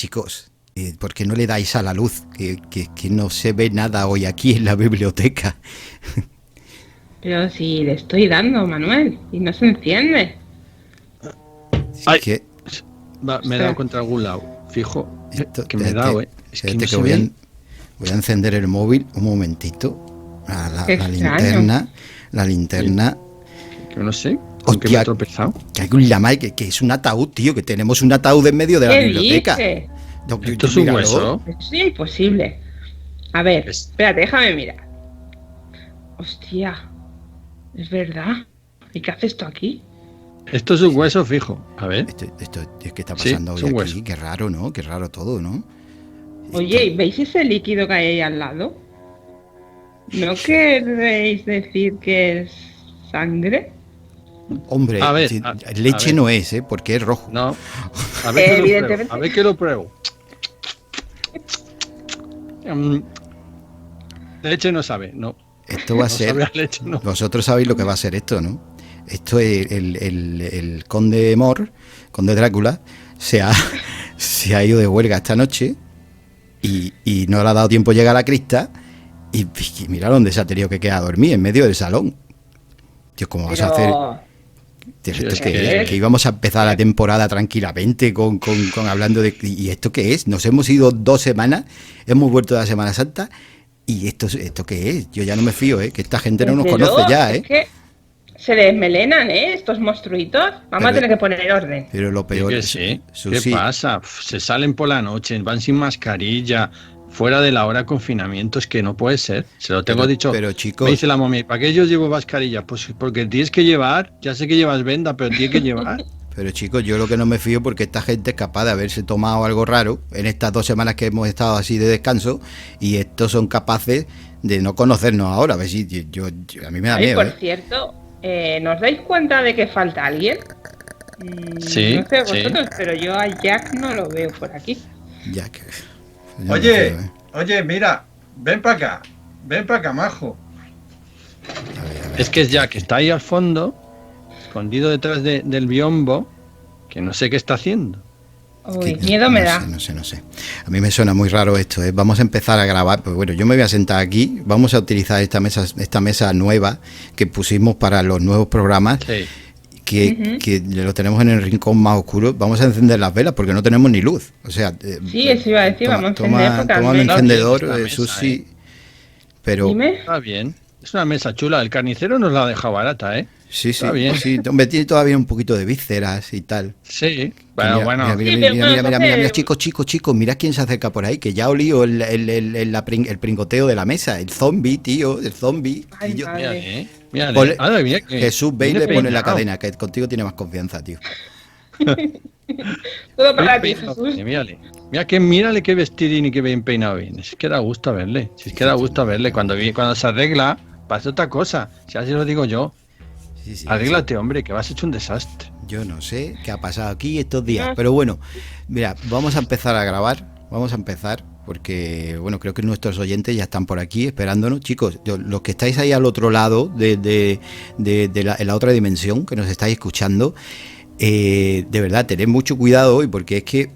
chicos, ¿por qué no le dais a la luz? Que no se ve nada hoy aquí en la biblioteca. Pero si le estoy dando, Manuel, y no se enciende. Ay, que me he dado contra algún lado. Fijo, que me he dado, Es que no se voy ve. Voy a encender el móvil un momentito. La linterna. Que no sé. ¿Con qué me he tropezado? Que hay un llamar que es un ataúd, tío, que tenemos un ataúd en medio de la biblioteca. ¿Esto es un hueso? Es imposible. A ver, espérate, déjame mirar. Hostia, es verdad. ¿Y qué hace esto aquí? Esto es un hueso fijo. A ver. Esto es que está pasando hoy aquí. Hueso. Qué raro, ¿no? Qué raro todo, ¿no? Oye, ¿veis ese líquido que hay ahí al lado? ¿No queréis decir que es sangre? Hombre, a ver, leche no es, porque es rojo. No. A ver, que lo pruebo. Leche no sabe, no. Esto va a ser. Leche, no. Vosotros sabéis lo que va a ser esto, ¿no? Esto es el conde Mor, conde Drácula, se ha ido de huelga esta noche y no le ha dado tiempo llegar a la crista y mira dónde se ha tenido que quedar a dormir, en medio del salón. Dios, ¿cómo vas a hacer? Que íbamos a empezar la temporada tranquilamente con hablando de... ¿Y esto qué es? Nos hemos ido 2 semanas, hemos vuelto de la Semana Santa y ¿esto qué es? Yo ya no me fío, que esta gente no nos conoce ya, Es que se desmelenan, estos monstruitos. Vamos a tener que poner orden. Pero lo peor es que ¿qué pasa? Se salen por la noche, van sin mascarilla, fuera de la hora de confinamiento, es que no puede ser. Se lo tengo dicho. Pero chicos, me dice la momia, ¿para qué yo llevo mascarilla? Pues porque tienes que llevar, ya sé que llevas venda, pero tienes que llevar. Pero chicos, yo lo que no me fío porque esta gente es capaz de haberse tomado algo raro en estas 2 semanas que hemos estado así de descanso y estos son capaces de no conocernos ahora. A ver si a mí me da miedo. Por cierto, ¿nos dais cuenta de que falta alguien? Sí. No sé vosotros, pero yo a Jack no lo veo por aquí. Jack. Oye, mira, ven para acá, majo. A ver. Es que es Jack, está ahí al fondo, escondido detrás del biombo, que no sé qué está haciendo. Uy, miedo me da. No sé. A mí me suena muy raro esto. Vamos a empezar a grabar. Pues bueno, yo me voy a sentar aquí. Vamos a utilizar esta mesa nueva que pusimos para los nuevos programas. Sí. Que lo tenemos en el rincón más oscuro. Vamos a encender las velas porque no tenemos ni luz. O sea, sí, eso iba a decir, vamos a encender. Toma un encendedor, Susi. Pero ¿Dime? Está bien. Es una mesa chula. El carnicero nos la ha dejado barata, Sí, está bien. Sí, hombre, tiene todavía un poquito de vísceras y tal. Sí, bueno. Mira, chicos, mira quién se acerca por ahí, que ya olió el pringoteo de la mesa, el zombie, tío, el zombie. Ay, mírale. Jesús, ve y le pone la cadena, que contigo tiene más confianza, tío. Todo para ti, Jesús. Mírale qué vestidín y qué bien peinado viene. Es que da gusto verle. Si es que da gusto verle. Cuando se arregla, pasa otra cosa. Si así lo digo yo. Sí, arréglate, hombre, que vas hecho un desastre. Yo no sé qué ha pasado aquí estos días, pero bueno, mira, vamos a empezar a grabar, porque, bueno, creo que nuestros oyentes ya están por aquí esperándonos. Chicos, los que estáis ahí al otro lado en la otra dimensión, que nos estáis escuchando, de verdad, tened mucho cuidado hoy, porque es que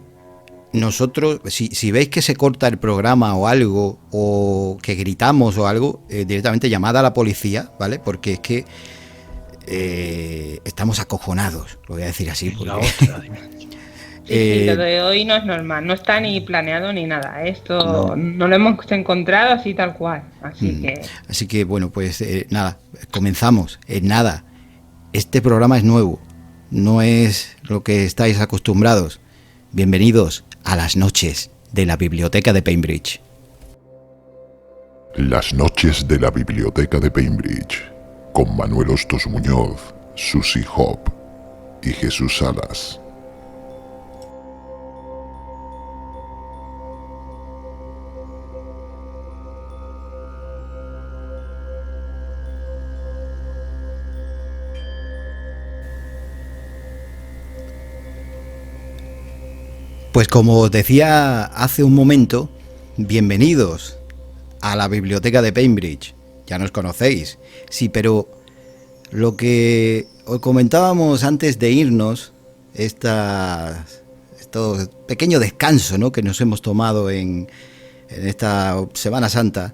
nosotros, si veis que se corta el programa o algo, o que gritamos o algo, directamente llamad a la policía, ¿vale? Porque es que estamos acojonados, lo voy a decir así. Porque... Sí, lo de hoy no es normal, no está ni planeado ni nada. Esto no lo hemos encontrado así tal cual. Así que bueno, pues nada, comenzamos. Nada, este programa es nuevo, no es lo que estáis acostumbrados. Bienvenidos a las noches de la Biblioteca de Bainbridge. Las noches de la Biblioteca de Bainbridge, con Manuel Hostos Muñoz, Susi Hop y Jesús Salas. Pues como os decía hace un momento, bienvenidos a la Biblioteca de Bainbridge. Ya nos conocéis, sí, pero lo que os comentábamos antes de irnos estas todo pequeño descanso, ¿no?, que nos hemos tomado en esta Semana Santa,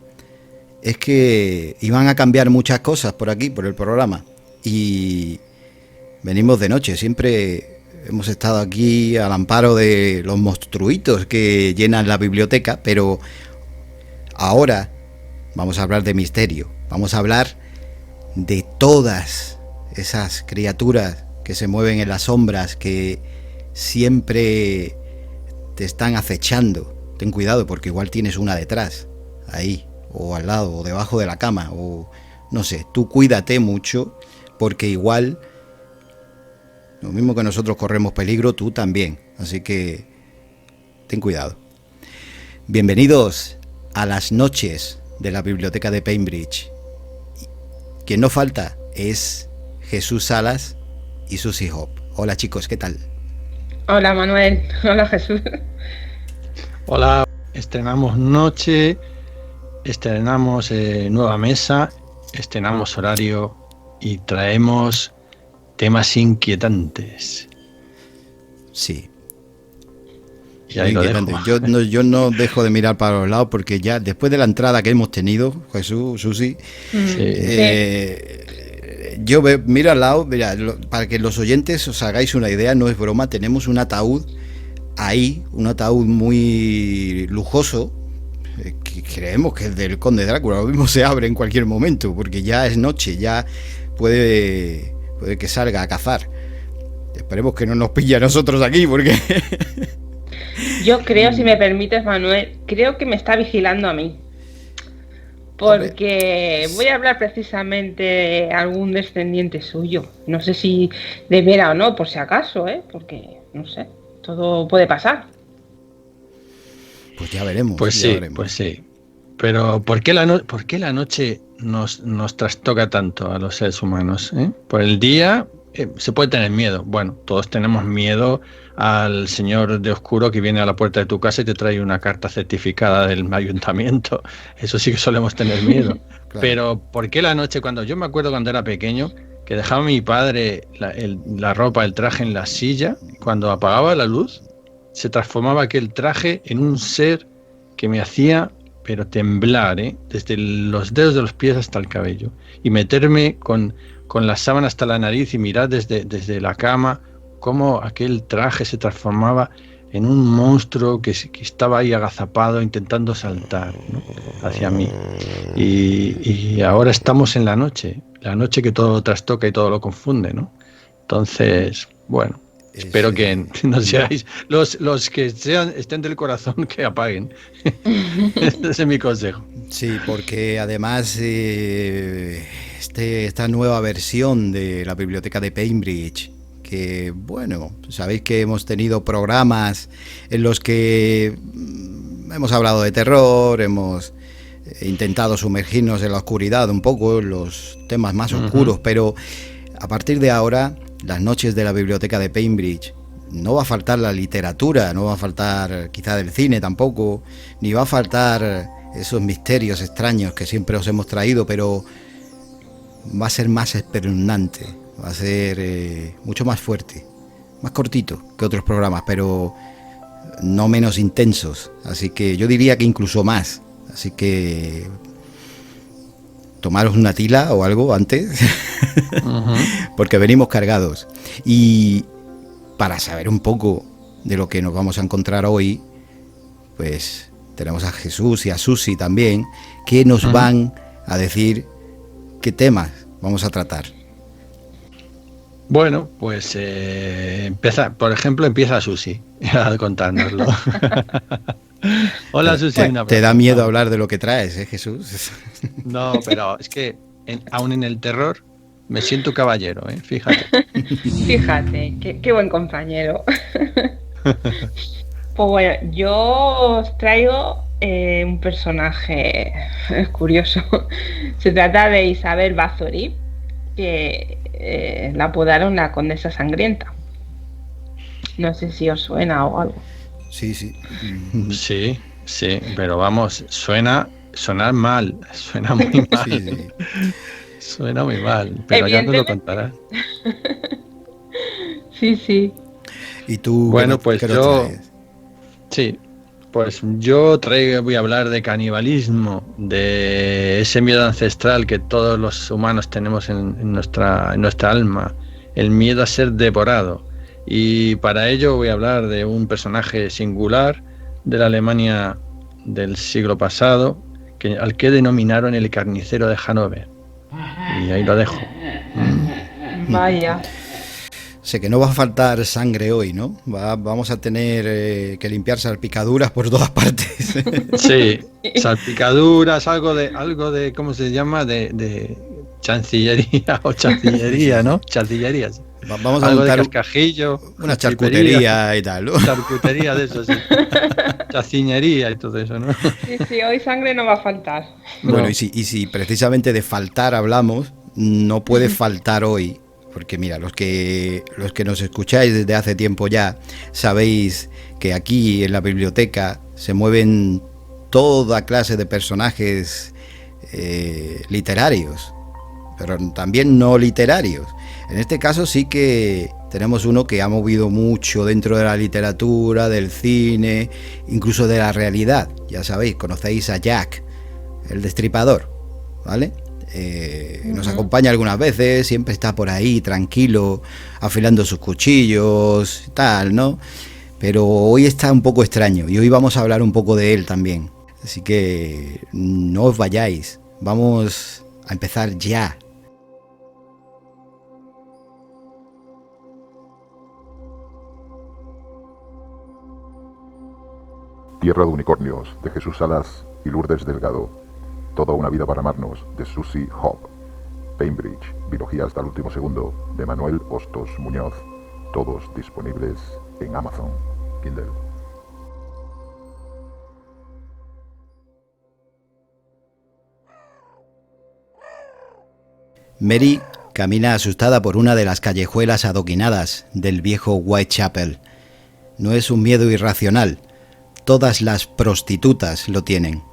es que iban a cambiar muchas cosas por aquí, por el programa, y venimos de noche. Siempre hemos estado aquí al amparo de los monstruitos que llenan la biblioteca, pero ahora vamos a hablar de misterio, vamos a hablar de todas esas criaturas que se mueven en las sombras, que siempre te están acechando. Ten cuidado, porque igual tienes una detrás, ahí, o al lado, o debajo de la cama, o no sé, tú cuídate mucho, porque igual, lo mismo que nosotros corremos peligro, tú también, así que ten cuidado. Bienvenidos a las noches de la biblioteca de Bainbridge. Quien no falta es Jesús Salas y Susie Hope. Hola chicos, ¿qué tal? Hola Manuel, hola Jesús. Hola, estrenamos noche, estrenamos nueva mesa, estrenamos horario y traemos temas inquietantes. Sí. Y ahí lo dejo. Yo no dejo de mirar para los lados, porque ya después de la entrada que hemos tenido, Jesús, Susi, yo miro al lado, mira, para que los oyentes os hagáis una idea, no es broma, tenemos un ataúd ahí, un ataúd muy lujoso, que creemos que es del Conde Drácula. Lo mismo se abre en cualquier momento, porque ya es noche, ya puede que salga a cazar. Esperemos que no nos pille a nosotros aquí, porque... Yo creo, si me permites, Manuel, creo que me está vigilando a mí. Porque voy a hablar precisamente de algún descendiente suyo. No sé si de veras o no, por si acaso, porque, no sé, todo puede pasar. Pues ya veremos. Pues sí. Pero ¿por qué la noche nos trastoca tanto a los seres humanos? Por el día se puede tener miedo. Bueno, todos tenemos miedo al señor de oscuro que viene a la puerta de tu casa y te trae una carta certificada del ayuntamiento. Eso sí que solemos tener miedo. Claro. Pero ¿por qué la noche? Yo me acuerdo cuando era pequeño, que dejaba a mi padre la ropa, el traje en la silla, cuando apagaba la luz, se transformaba aquel traje en un ser que me hacía pero temblar, desde los dedos de los pies hasta el cabello, y meterme con la sábana hasta la nariz y mirar desde la cama cómo aquel traje se transformaba en un monstruo que estaba ahí agazapado intentando saltar, ¿no?, hacia mí. Y ahora estamos en la noche que todo lo trastoca y todo lo confunde, ¿no? Entonces, bueno, espero que no seáis los que estén del corazón, que apaguen. Ese es mi consejo. Sí, porque además esta nueva versión de la biblioteca de Bainbridge, que bueno, sabéis que hemos tenido programas en los que hemos hablado de terror, hemos intentado sumergirnos en la oscuridad un poco, en los temas más oscuros, pero a partir de ahora, las noches de la biblioteca de Bainbridge, no va a faltar la literatura, no va a faltar quizá del cine tampoco, ni va a faltar esos misterios extraños que siempre os hemos traído, pero va a ser más espeluznante, va a ser mucho más fuerte, más cortito que otros programas, pero no menos intensos, así que yo diría que incluso más, así que tomaros una tila o algo antes, porque venimos cargados. Y para saber un poco de lo que nos vamos a encontrar hoy, pues tenemos a Jesús y a Susi también, que nos van a decir qué temas vamos a tratar. Bueno, pues empieza Susi a contárnoslo. Hola Susi. ¿Te da miedo hablar de lo que traes, Jesús? No, pero es que aún en el terror me siento caballero, fíjate. Fíjate, qué buen compañero. Pues bueno, yo os traigo un personaje curioso. Se trata de Isabel Bathory, que la apodaron la Condesa Sangrienta. No sé si os suena o algo. Sí. Sí, pero vamos, suena mal, suena muy mal. Sí. Suena muy mal, pero ya nos lo contarás. Sí. ¿Y tú? Bueno, pues yo... Sí, pues yo voy a hablar de canibalismo, de ese miedo ancestral que todos los humanos tenemos en nuestra alma, el miedo a ser devorado. Y para ello voy a hablar de un personaje singular de la Alemania del siglo pasado, al que denominaron el carnicero de Hannover. Y ahí lo dejo. Vaya. Sé que no va a faltar sangre hoy, ¿no? Vamos a tener que limpiar salpicaduras por todas partes. Sí, salpicaduras, algo de ¿cómo se llama? De chancillería o chancillería, ¿no? Chancillerías. Vamos a algo montar de cascajillo, una charcutería y tal, ¿no? Charcutería de eso, sí. Chaciñería y todo eso, ¿no? Sí, hoy sangre no va a faltar. Bueno, No. y si precisamente de faltar hablamos, no puede faltar hoy. Porque mira, los que nos escucháis desde hace tiempo ya, sabéis que aquí en la biblioteca se mueven toda clase de personajes literarios, pero también no literarios. En este caso sí que tenemos uno que ha movido mucho dentro de la literatura, del cine, incluso de la realidad. Ya sabéis, conocéis a Jack, el Destripador, ¿vale? Nos acompaña algunas veces, siempre está por ahí tranquilo, afilando sus cuchillos y tal, ¿no? Pero hoy está un poco extraño y hoy vamos a hablar un poco de él también. Así que no os vayáis, vamos a empezar ya. Tierra de unicornios, de Jesús Salas y Lourdes Delgado. Toda una vida para amarnos, de Susie Hope. Bainbridge, biología hasta el último segundo, de Manuel Hostos Muñoz. Todos disponibles en Amazon Kindle. Mary camina asustada por una de las callejuelas adoquinadas del viejo Whitechapel. No es un miedo irracional. Todas las prostitutas lo tienen.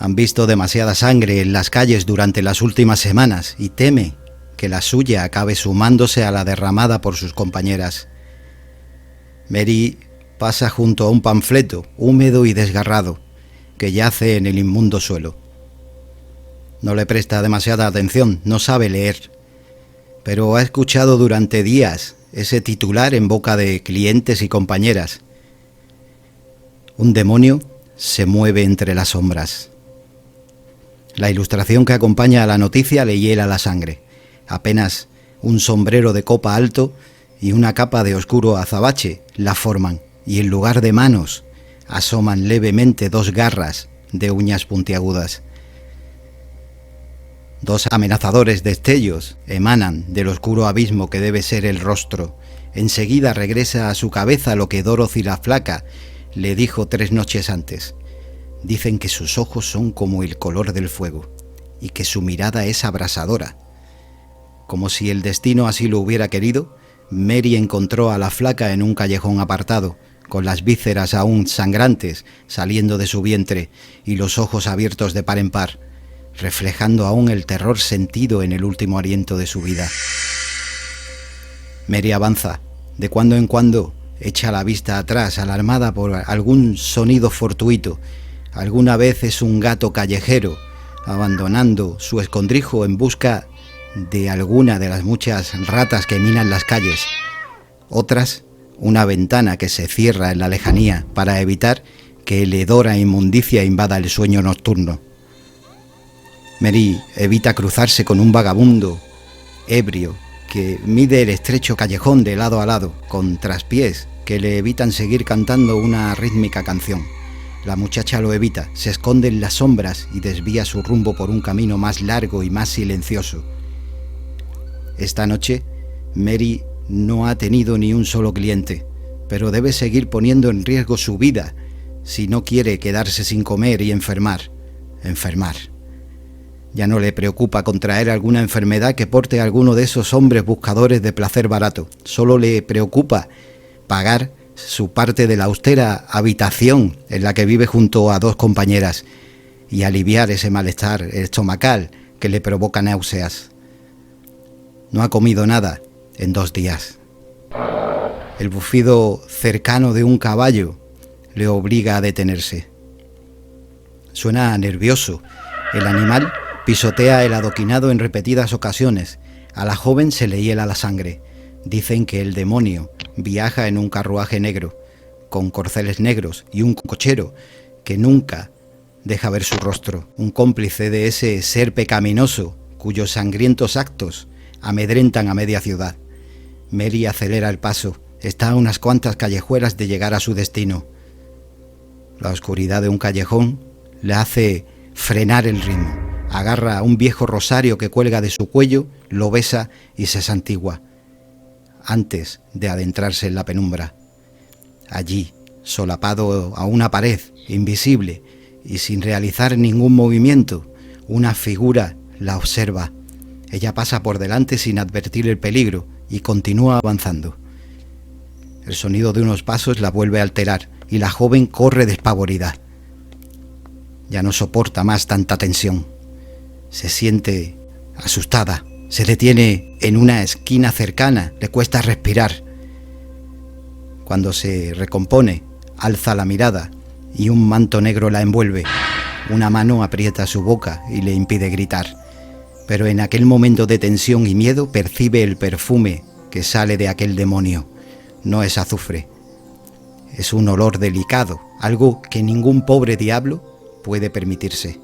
Han visto demasiada sangre en las calles durante las últimas semanas y teme que la suya acabe sumándose a la derramada por sus compañeras. Mary pasa junto a un panfleto húmedo y desgarrado que yace en el inmundo suelo. No le presta demasiada atención, no sabe leer, pero ha escuchado durante días ese titular en boca de clientes y compañeras. Un demonio se mueve entre las sombras. La ilustración que acompaña a la noticia le hiela la sangre. Apenas un sombrero de copa alto y una capa de oscuro azabache la forman, y en lugar de manos asoman levemente dos garras de uñas puntiagudas. Dos amenazadores destellos emanan del oscuro abismo que debe ser el rostro. Enseguida regresa a su cabeza lo que Dorothy la flaca le dijo 3 noches antes. Dicen que sus ojos son como el color del fuego y que su mirada es abrasadora. Como si el destino así lo hubiera querido, Mary encontró a la flaca en un callejón apartado, con las vísceras aún sangrantes saliendo de su vientre y los ojos abiertos de par en par, reflejando aún el terror sentido en el último aliento de su vida. Mary avanza, de cuando en cuando echa la vista atrás, alarmada por algún sonido fortuito. Alguna vez es un gato callejero, abandonando su escondrijo en busca de alguna de las muchas ratas que minan las calles. Otras, una ventana que se cierra en la lejanía para evitar que el hedor a inmundicia invada el sueño nocturno. Mary evita cruzarse con un vagabundo ebrio que mide el estrecho callejón de lado a lado, con traspiés que le evitan seguir cantando una rítmica canción. La muchacha lo evita, se esconde en las sombras y desvía su rumbo por un camino más largo y más silencioso. Esta noche, Mary no ha tenido ni un solo cliente, pero debe seguir poniendo en riesgo su vida si no quiere quedarse sin comer y enfermar. Ya no le preocupa contraer alguna enfermedad que porte a alguno de esos hombres buscadores de placer barato. Solo le preocupa pagar su parte de la austera habitación en la que vive junto a 2 compañeras y aliviar ese malestar estomacal que le provoca náuseas. No ha comido nada en 2 días. El bufido cercano de un caballo le obliga a detenerse. Suena nervioso. El animal pisotea el adoquinado en repetidas ocasiones. A la joven se le hiela la sangre. Dicen que el demonio viaja en un carruaje negro, con corceles negros y un cochero que nunca deja ver su rostro, un cómplice de ese ser pecaminoso cuyos sangrientos actos amedrentan a media ciudad. Mary acelera el paso. Está a unas cuantas callejuelas de llegar a su destino. La oscuridad de un callejón le hace frenar el ritmo. Agarra un viejo rosario que cuelga de su cuello, lo besa y se santigua, antes de adentrarse en la penumbra. Allí, solapado a una pared, invisible y sin realizar ningún movimiento, una figura la observa. Ella pasa por delante sin advertir el peligro y continúa avanzando. El sonido de unos pasos la vuelve a alterar y la joven corre despavorida. Ya no soporta más tanta tensión. Se siente asustada. Se detiene en una esquina cercana. Le cuesta respirar. Cuando se recompone, alza la mirada y un manto negro la envuelve. Una mano aprieta su boca y le impide gritar. Pero en aquel momento de tensión y miedo percibe el perfume que sale de aquel demonio. No es azufre. Es un olor delicado, algo que ningún pobre diablo puede permitirse.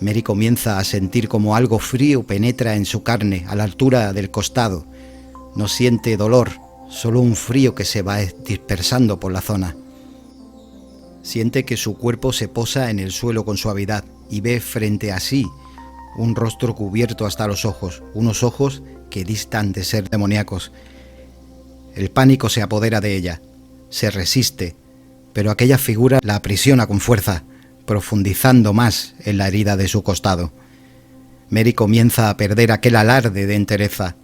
Mary comienza a sentir como algo frío penetra en su carne a la altura del costado. No siente dolor, solo un frío que se va dispersando por la zona. Siente que su cuerpo se posa en el suelo con suavidad y ve frente a sí un rostro cubierto hasta los ojos, unos ojos que distan de ser demoníacos. El pánico se apodera de ella, se resiste, pero aquella figura la aprisiona con fuerza, profundizando más en la herida de su costado. Mary comienza a perder aquel alarde de entereza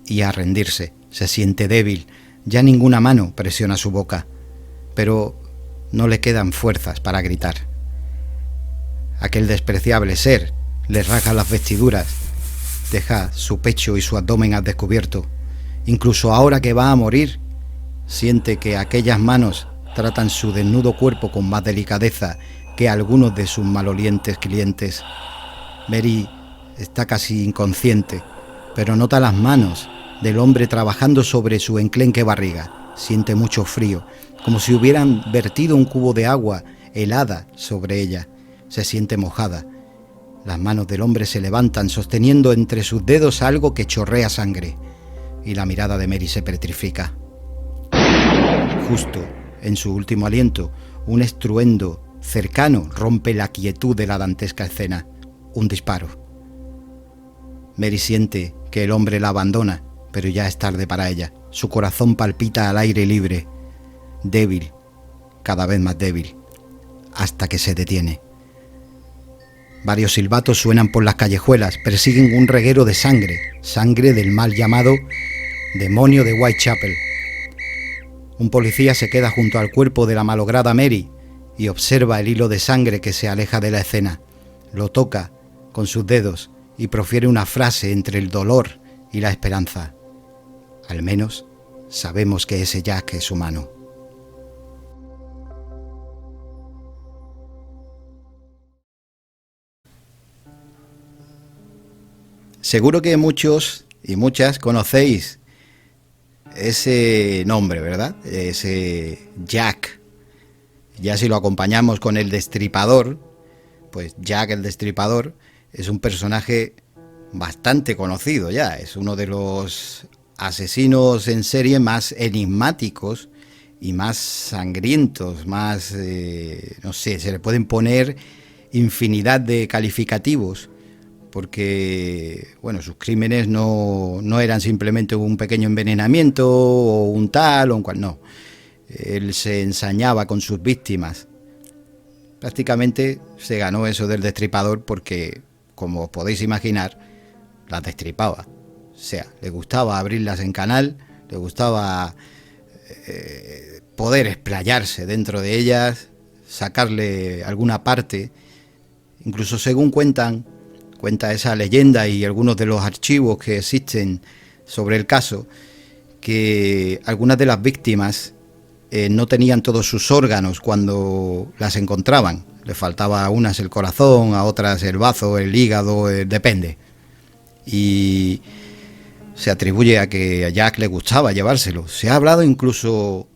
y a rendirse. Se siente débil, ya ninguna mano presiona su boca, pero no le quedan fuerzas para gritar. Aquel despreciable ser le rasga las vestiduras, deja su pecho y su abdomen al descubierto. Incluso ahora que va a morir, siente que aquellas manos tratan su desnudo cuerpo con más delicadeza que algunos de sus malolientes clientes. Mary está casi inconsciente, pero nota las manos del hombre trabajando sobre su enclenque barriga. Siente mucho frío, como si hubieran vertido un cubo de agua helada sobre ella. Se siente mojada. Las manos del hombre se levantan sosteniendo entre sus dedos algo que chorrea sangre, y la mirada de Mary se petrifica. Justo en su último aliento, un estruendo cercano rompe la quietud de la dantesca escena. Un disparo. Mary siente que el hombre la abandona, pero ya es tarde para ella. Su corazón palpita al aire libre, débil, cada vez más débil, hasta que se detiene. Varios silbatos suenan por las callejuelas, persiguen un reguero de sangre, sangre del mal llamado demonio de Whitechapel. Un policía se queda junto al cuerpo de la malograda Mary y observa el hilo de sangre que se aleja de la escena. Lo toca con sus dedos y profiere una frase entre el dolor y la esperanza. Al menos sabemos que ese Jack es humano. Seguro que muchos y muchas conocéis ese nombre, ¿verdad? Ese Jack. Ya si lo acompañamos con el Destripador, pues Jack el Destripador es un personaje bastante conocido ya. Es uno de los asesinos en serie más enigmáticos y más sangrientos, más, no sé, se le pueden poner infinidad de calificativos, porque, bueno, sus crímenes no eran simplemente un pequeño envenenamiento o un tal o un cual, no. Él se ensañaba con sus víctimas. Prácticamente se ganó eso del Destripador porque, como os podéis imaginar, las destripaba. O sea, le gustaba abrirlas en canal, le gustaba poder explayarse dentro de ellas, sacarle alguna parte. Incluso según cuenta esa leyenda y algunos de los archivos que existen sobre el caso, que algunas de las víctimas no tenían todos sus órganos cuando las encontraban. Le faltaba a unas el corazón, a otras el bazo, el hígado, depende. Y se atribuye a que a Jack le gustaba llevárselo. Se ha hablado incluso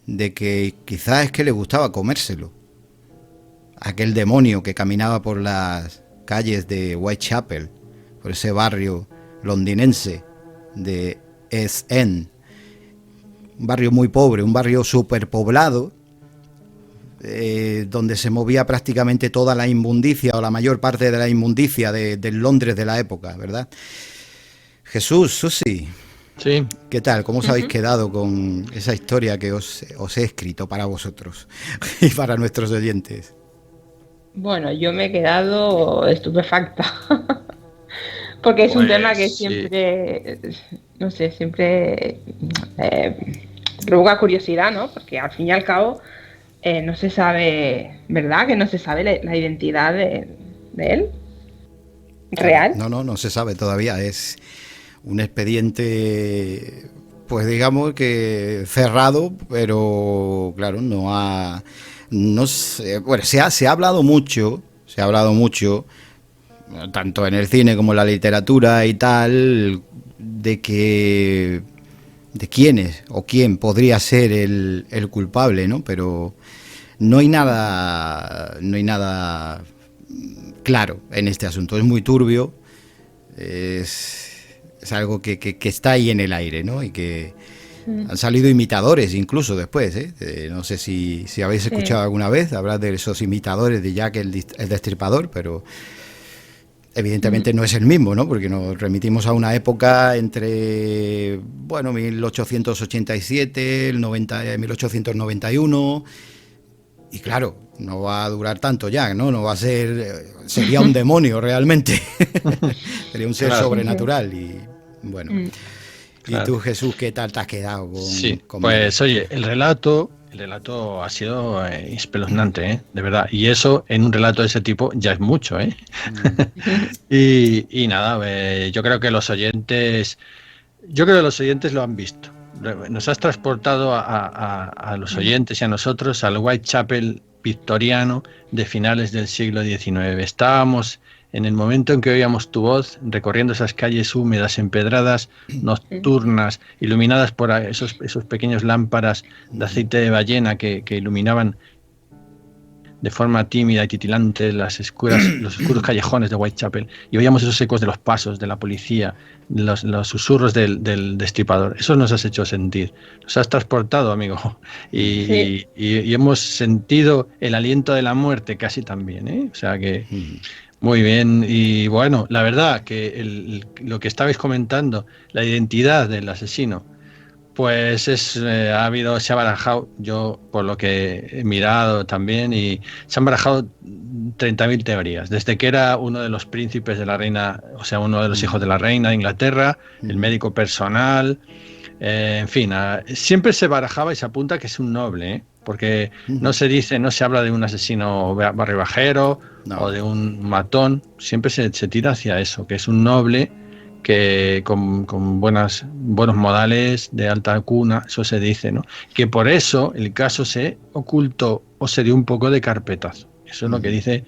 de que quizás es que le gustaba comérselo. Aquel demonio que caminaba por las calles de Whitechapel, por ese barrio londinense de East End, un barrio muy pobre, un barrio superpoblado, donde se movía prácticamente toda la inmundicia o la mayor parte de la inmundicia del Londres de la época, ¿verdad? Jesús, Susi, sí. ¿Qué tal? ¿Cómo os habéis quedado con esa historia que os he escrito para vosotros y para nuestros oyentes? Bueno, yo me he quedado estupefacta. Porque es un tema que siempre, no sé, siempre provoca curiosidad, ¿no? Porque al fin y al cabo no se sabe, ¿verdad? Que no se sabe la identidad de él. ¿Real? No se sabe todavía. Es un expediente, pues digamos que cerrado, pero claro, no sé, bueno, se ha hablado mucho, tanto en el cine como en la literatura y tal, de quién es o quién podría ser el culpable, ¿no? Pero no hay nada claro en este asunto. Es muy turbio, es algo que está ahí en el aire, ¿no? Y que han salido imitadores incluso después, ¿eh? No sé si habéis escuchado alguna vez hablar de esos imitadores de Jack el Destripador, pero evidentemente no es el mismo, ¿no? Porque nos remitimos a una época entre, bueno, 1887, 1891, y claro, no va a durar tanto Jack, ¿no? No va a ser, sería un demonio realmente, sería un ser sobrenatural y bueno. Claro. ¿Y tú, Jesús, qué tal te has quedado con pues oye, el relato ha sido espeluznante, de verdad. Y eso en un relato de ese tipo ya es mucho, y nada, yo creo que los oyentes lo han visto. Nos has transportado a los oyentes y a nosotros al Whitechapel victoriano de finales del siglo XIX. Estábamos en el momento en que oíamos tu voz recorriendo esas calles húmedas, empedradas, nocturnas, iluminadas por esos pequeños lámparas de aceite de ballena que iluminaban de forma tímida y titilante los oscuros callejones de Whitechapel, y oíamos esos ecos de los pasos de la policía, los susurros del destripador. Eso nos has hecho sentir, nos has transportado, amigo, y hemos sentido el aliento de la muerte casi también, O sea que muy bien. Y bueno, la verdad que lo que estabais comentando, la identidad del asesino, pues se ha barajado, yo por lo que he mirado también, y se han barajado 30.000 teorías, desde que era uno de los príncipes de la reina, o sea, uno de los hijos de la reina de Inglaterra, el médico personal, en fin, siempre se barajaba y se apunta que es un noble, porque no se habla de un asesino barribajero o de un matón, siempre se tira hacia eso, que es un noble que con buenos modales, de alta cuna, eso se dice, ¿no? Que por eso el caso se ocultó o se dio un poco de carpetazo. Eso es lo que dice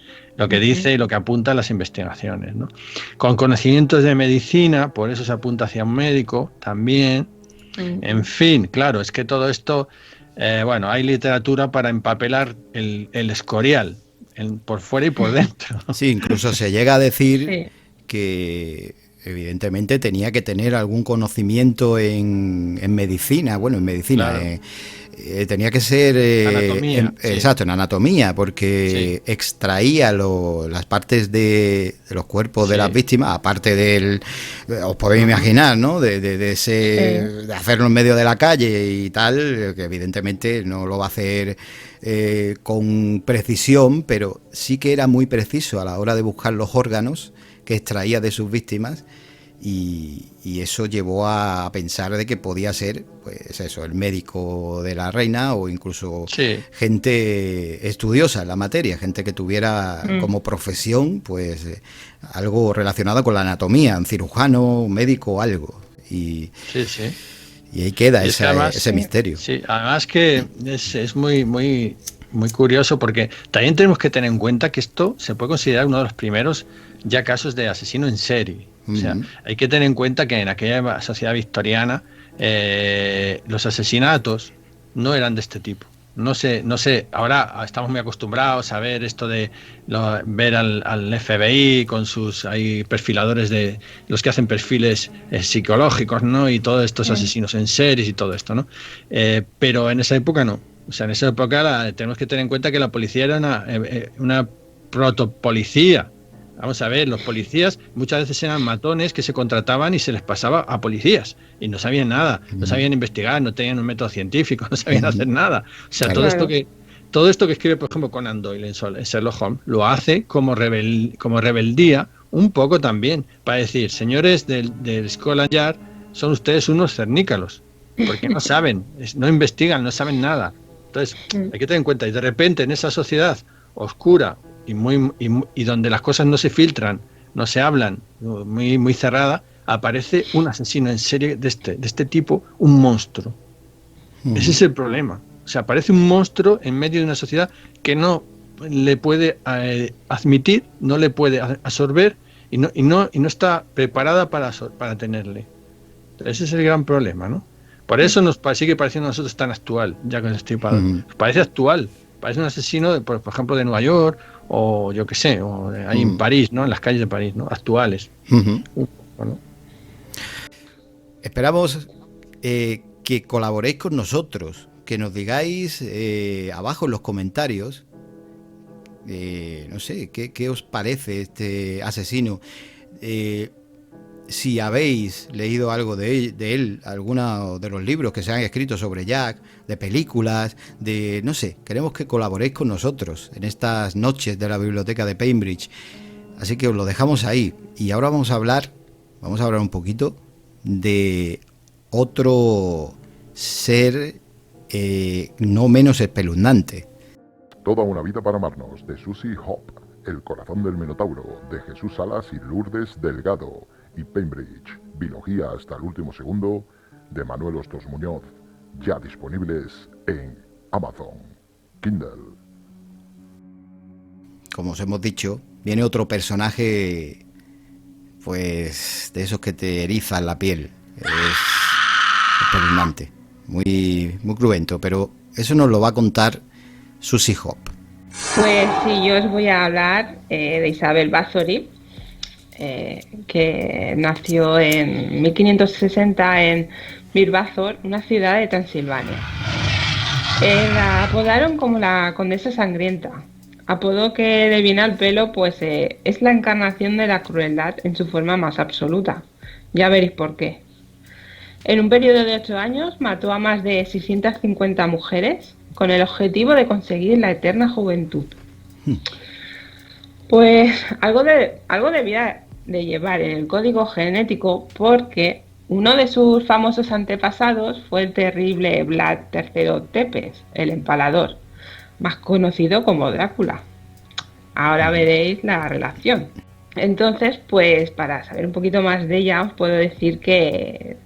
y lo que apunta a las investigaciones, ¿no? Con conocimientos de medicina, por eso se apunta hacia un médico también. En fin, claro, es que todo esto, hay literatura para empapelar el escorial, por fuera y por dentro. Sí, incluso se llega a decir que evidentemente tenía que tener algún conocimiento en medicina, claro. Tenía que ser anatomía, exacto, en anatomía, porque extraía las partes de los cuerpos de las víctimas, aparte del, os podéis imaginar, ¿no? De hacerlo en medio de la calle y tal, que evidentemente no lo va a hacer con precisión, pero sí que era muy preciso a la hora de buscar los órganos que extraía de sus víctimas, y eso llevó a pensar de que podía ser, pues eso, el médico de la reina, o incluso gente estudiosa en la materia, gente que tuviera como profesión pues algo relacionado con la anatomía, un cirujano, un médico, algo. Y Y ahí queda ese misterio. Sí, además que es muy, muy, muy curioso, porque también tenemos que tener en cuenta que esto se puede considerar uno de los primeros ya casos de asesino en serie. O sea, hay que tener en cuenta que en aquella sociedad victoriana los asesinatos no eran de este tipo. No sé, ahora estamos muy acostumbrados a ver esto de ver al FBI con sus perfiladores de los que hacen perfiles psicológicos, ¿no? Y todos estos asesinos en series y todo esto, ¿no? Pero en esa época no. O sea, en esa época tenemos que tener en cuenta que la policía era una protopolicía. Vamos a ver, los policías muchas veces eran matones que se contrataban y se les pasaba a policías y no sabían nada, no sabían investigar, no tenían un método científico, no sabían hacer nada. O sea, todo esto que escribe, por ejemplo, Conan Doyle en Sherlock Holmes, lo hace como rebeldía, un poco también, para decir, señores del Scotland Yard, son ustedes unos cernícalos, porque no saben, no investigan, no saben nada. Entonces, hay que tener en cuenta, y de repente en esa sociedad oscura y donde las cosas no se filtran, no se hablan, muy, muy cerrada, aparece un asesino en serie de este tipo, un monstruo. Ese es el problema. O sea, aparece un monstruo en medio de una sociedad que no le puede admitir, no le puede absorber y no está preparada para tenerle. Ese es el gran problema, ¿no? Por eso nos sigue pareciendo a nosotros tan actual, ya con este tipo. Parece actual, parece un asesino, por ejemplo, de Nueva York, o yo qué sé, o ahí en París, ¿no? En las calles de París, ¿no? Actuales. Bueno. Esperamos que colaboréis con nosotros, que nos digáis abajo en los comentarios, no sé, ¿qué os parece este asesino? Si habéis leído algo de él, alguno de los libros que se han escrito sobre Jack, de películas, no sé, queremos que colaboréis con nosotros en estas noches de la biblioteca de Pembridge. Así que os lo dejamos ahí. Y ahora vamos a hablar un poquito de otro ser no menos espeluznante. Toda una vida para amarnos, de Susie Hope, El corazón del Minotauro, de Jesús Salas y Lourdes Delgado, y Pembridge, biología hasta el último segundo, de Manuel Hostos Muñoz, ya disponibles en Amazon Kindle. Como os hemos dicho, viene otro personaje, pues, de esos que te erizan la piel. Es espeluznante, muy, muy cruento, pero eso nos lo va a contar Susie Hope. Pues sí, yo os voy a hablar de Isabel Bathory, que nació en 1560 en Mirbazor, una ciudad de Transilvania. La apodaron como la Condesa Sangrienta, apodo que le viene al pelo, pues es la encarnación de la crueldad en su forma más absoluta. Ya veréis por qué. En un periodo de 8 años mató a más de 650 mujeres con el objetivo de conseguir la eterna juventud. Pues algo debía de llevar en el código genético, porque uno de sus famosos antepasados fue el terrible Vlad III Tepes, el Empalador, más conocido como Drácula. Ahora veréis la relación. Entonces, pues para saber un poquito más de ella, os puedo decir que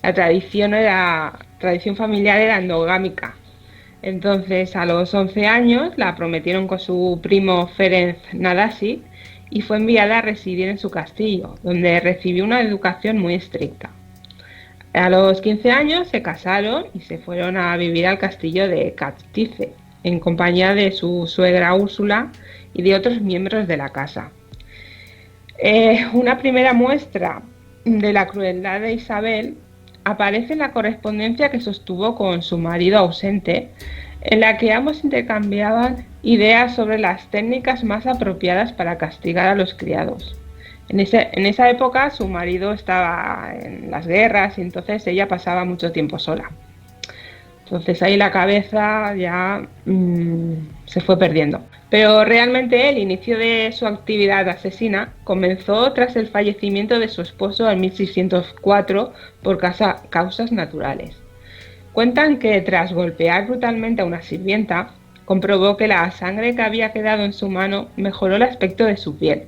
la tradición familiar era endogámica. Entonces, a los 11 años la prometieron con su primo Ferenc Nadasi y fue enviada a residir en su castillo, donde recibió una educación muy estricta. A los 15 años se casaron y se fueron a vivir al castillo de Castile, en compañía de su suegra Úrsula y de otros miembros de la casa. Una primera muestra de la crueldad de Isabel aparece en la correspondencia que sostuvo con su marido ausente, en la que ambos intercambiaban ideas sobre las técnicas más apropiadas para castigar a los criados. En esa época su marido estaba en las guerras y entonces ella pasaba mucho tiempo sola. Entonces ahí la cabeza ya se fue perdiendo. Pero realmente el inicio de su actividad asesina comenzó tras el fallecimiento de su esposo en 1604 por causas naturales. Cuentan que tras golpear brutalmente a una sirvienta, comprobó que la sangre que había quedado en su mano mejoró el aspecto de su piel.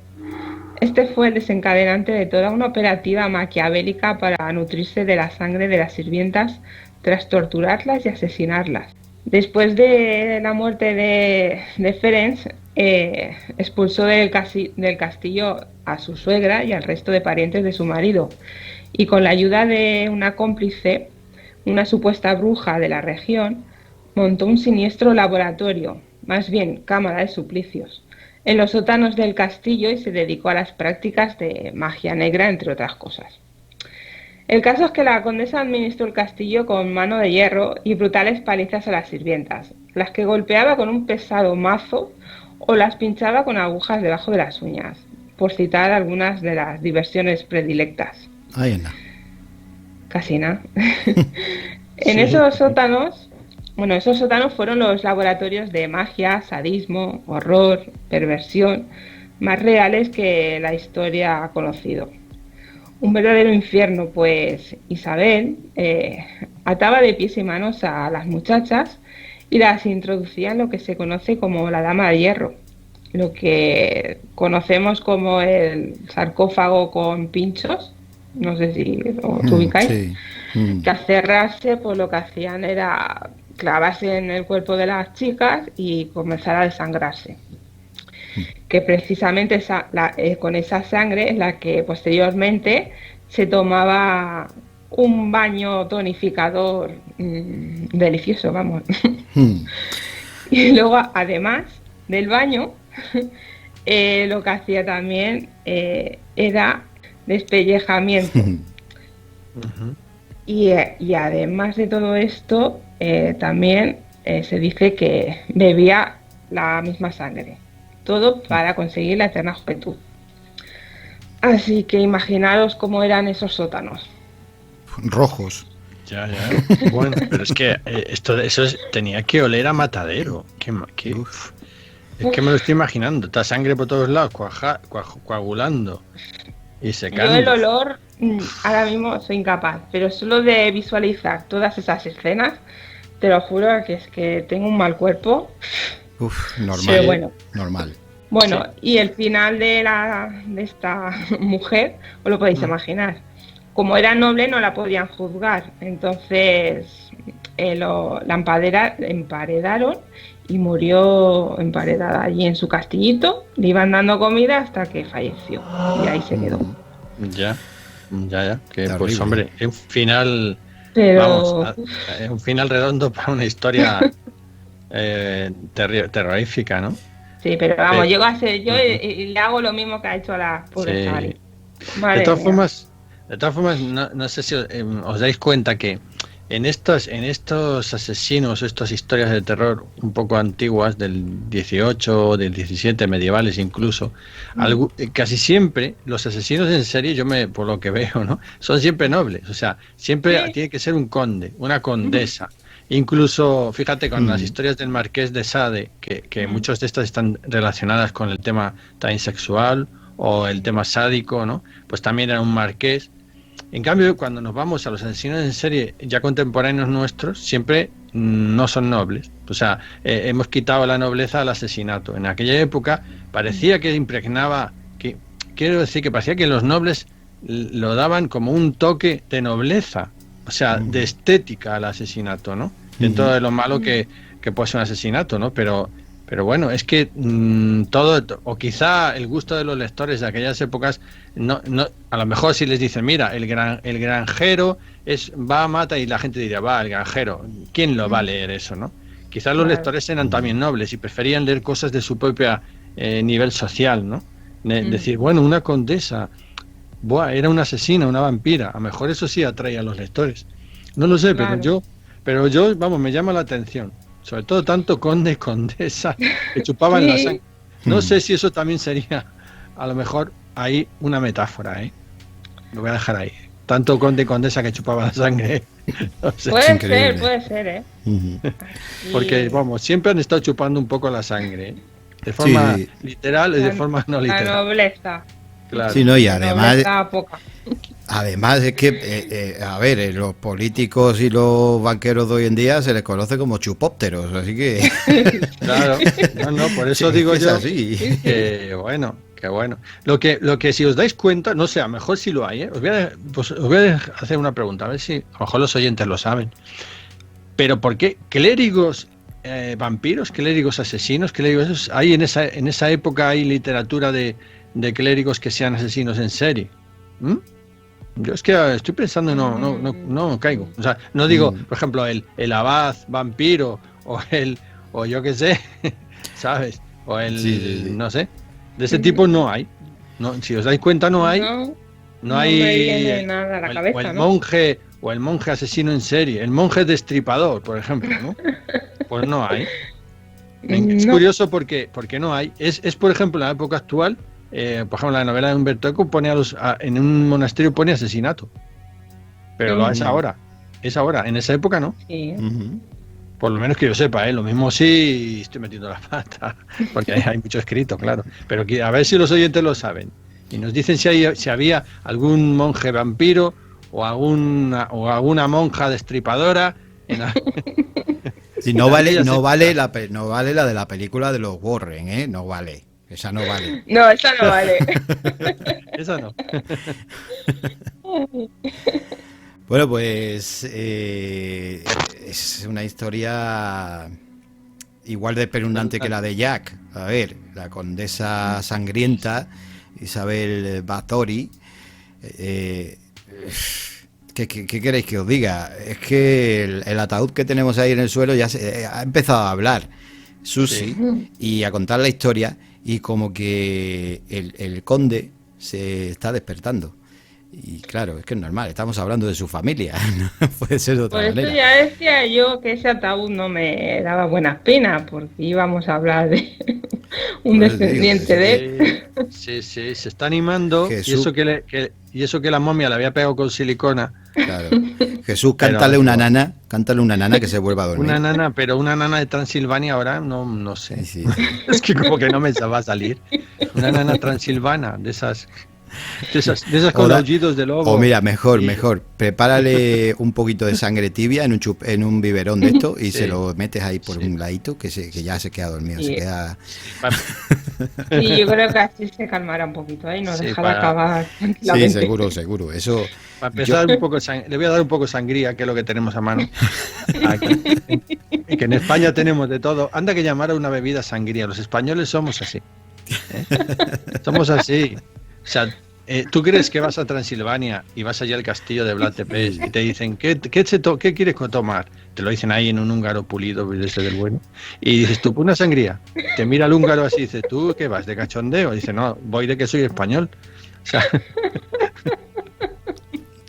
Este fue el desencadenante de toda una operativa maquiavélica para nutrirse de la sangre de las sirvientas tras torturarlas y asesinarlas. Después de la muerte de Ferenc, expulsó del castillo a su suegra y al resto de parientes de su marido, y con la ayuda de una cómplice, una supuesta bruja de la región, montó un siniestro laboratorio, más bien cámara de suplicios, en los sótanos del castillo y se dedicó a las prácticas de magia negra, entre otras cosas. El caso es que la condesa administró el castillo con mano de hierro y brutales palizas a las sirvientas, las que golpeaba con un pesado mazo o las pinchaba con agujas debajo de las uñas, por citar algunas de las diversiones predilectas. Ahí anda. Casi nada. En esos sótanos fueron los laboratorios de magia, sadismo, horror, perversión, más reales que la historia ha conocido. Un verdadero infierno, pues Isabel ataba de pies y manos a las muchachas y las introducía en lo que se conoce como la Dama de Hierro, lo que conocemos como el sarcófago con pinchos, no sé si os ubicáis, que al cerrarse, pues lo que hacían era clavarse en el cuerpo de las chicas y comenzar a desangrarse. Que precisamente con esa sangre es la que posteriormente se tomaba un baño tonificador delicioso, vamos. Y luego, además del baño, lo que hacía también era despellejamiento. Y además de todo esto, también se dice que bebía la misma sangre. Todo para conseguir la eterna juventud. Así que imaginaros cómo eran esos sótanos. Rojos. Ya. Bueno, pero es que tenía que oler a matadero. Es que me lo estoy imaginando. Está sangre por todos lados, coagulando y secando. Yo el olor, ahora mismo soy incapaz, pero solo de visualizar todas esas escenas, te lo juro que es que tengo un mal cuerpo. Normal. Sí, bueno. Normal. Bueno, sí. Y el final de esta mujer, os lo podéis imaginar. Como era noble, no la podían juzgar. Entonces la emparedaron y murió emparedada allí en su castillito. Le iban dando comida hasta que falleció. Y ahí se quedó. Ya. Que Terrible. Pues hombre, es un final. Pero... es un final redondo para una historia terrorífica, ¿no? Sí, pero vamos, llego a ser yo y le hago lo mismo que ha hecho a la pobre Sally. De todas formas, no sé si os dais cuenta que en estos asesinos, estas historias de terror un poco antiguas, del 18, del 17, medievales incluso, casi siempre los asesinos en serie, por lo que veo, ¿no? Son siempre nobles, o sea, siempre tiene que ser un conde, una condesa. Incluso, fíjate, con las historias del Marqués de Sade, que muchas de estas están relacionadas con el tema también sexual o el tema sádico, ¿no? Pues también era un marqués. En cambio, cuando nos vamos a los asesinos en serie ya contemporáneos nuestros, siempre no son nobles. O sea, hemos quitado la nobleza al asesinato. En aquella época parecía que impregnaba, quiero decir que parecía que los nobles lo daban como un toque de nobleza, o sea, de estética al asesinato, ¿no? Dentro de lo malo que puede ser un asesinato, ¿no? Pero bueno, es que todo, o quizá el gusto de los lectores de aquellas épocas, no, a lo mejor si les dicen, mira, el granjero va a matar, y la gente diría, el granjero, ¿quién lo va a leer eso, no? Quizás los lectores eran también nobles y preferían leer cosas de su propio nivel social, ¿no? Decir, bueno, una condesa, era una asesina, una vampira, a lo mejor eso sí atrae a los lectores. No lo sé, claro. pero yo, vamos, me llama la atención. Sobre todo tanto conde y condesa que chupaban la sangre. No sé si eso también sería, a lo mejor, ahí una metáfora, ¿eh? Lo voy a dejar ahí. Tanto conde y condesa que chupaban la sangre. No sé. Puede ser, ¿eh? Porque, vamos, siempre han estado chupando un poco la sangre, ¿eh? De forma literal y de forma no literal. La nobleza. Claro. Sí, no, y además es que, los políticos y los banqueros de hoy en día se les conoce como chupópteros, así que... Claro, no, por eso digo yo así. Qué bueno. Lo que si os dais cuenta, no sé, a lo mejor sí lo hay, ¿eh? Os voy a hacer una pregunta, a ver si a lo mejor los oyentes lo saben. Pero ¿por qué clérigos vampiros, clérigos asesinos, clérigos hay en esa época hay literatura de clérigos que sean asesinos en serie? ¿Mm? Yo es que estoy pensando, no caigo. O sea, no digo, por ejemplo, el abad vampiro o yo qué sé, ¿sabes? O no sé. De ese tipo no hay. No, si os dais cuenta, no hay. No hay. Me viene nada a la cabeza, o el monje asesino en serie, el monje destripador, por ejemplo, ¿no? Pues no hay. Es curioso porque no hay. Es por ejemplo, en la época actual, por ejemplo, la novela de Humberto Eco pone en un monasterio pone asesinato. Pero lo es ahora. Es ahora. En esa época no. Sí. Por lo menos que yo sepa, lo mismo sí estoy metiendo la pata, porque hay mucho escrito, claro. Pero a ver si los oyentes lo saben. Y nos dicen si había algún monje vampiro o alguna monja destripadora. Y no vale la de la película de los Warren, ¿eh? No vale. Esa no vale. No, esa no vale. Esa no. Bueno, pues es una historia igual de espeluznante que la de Jack. A ver, la condesa sangrienta, Isabel Bathory. ¿Qué queréis que os diga? Es que el ataúd que tenemos ahí en el suelo ya ha empezado a hablar, Susi, y a contar la historia, y como que el conde se está despertando. Y claro, es que es normal, estamos hablando de su familia, no puede ser de otra manera. Por eso ya decía yo que ese ataúd no me daba buena espina, porque íbamos a hablar de un descendiente de él. Sí, se está animando. Jesús, y eso que la momia le había pegado con silicona. Claro. Jesús, cántale una nana que se vuelva a dormir. Pero una nana de Transilvania ahora no sé. Sí. Es que como que no me va a salir. Una nana transilvana, de esas con aullidos de lobo. O mira, mejor, prepárale un poquito de sangre tibia en un biberón de esto y se lo metes ahí por un ladito que ya se queda dormido, se queda. Sí, yo creo que así se calmará un poquito, ¿eh? Y nos dejará acabar tranquilamente. Sí, seguro. Eso. Para empezar le voy a dar un poco de sangría, que es lo que tenemos a mano. Que en España tenemos de todo. Anda que llamar a una bebida sangría. Los españoles somos así. Somos así. O sea, tú crees que vas a Transilvania y vas allá al castillo de Vlad Tepes y te dicen, ¿qué quieres tomar? Te lo dicen ahí en un húngaro pulido, desde del bueno. Y dices, tú, una sangría. Te mira el húngaro así y dice, ¿tú qué vas? ¿De cachondeo? Y dice, no, voy de que soy español. O sea...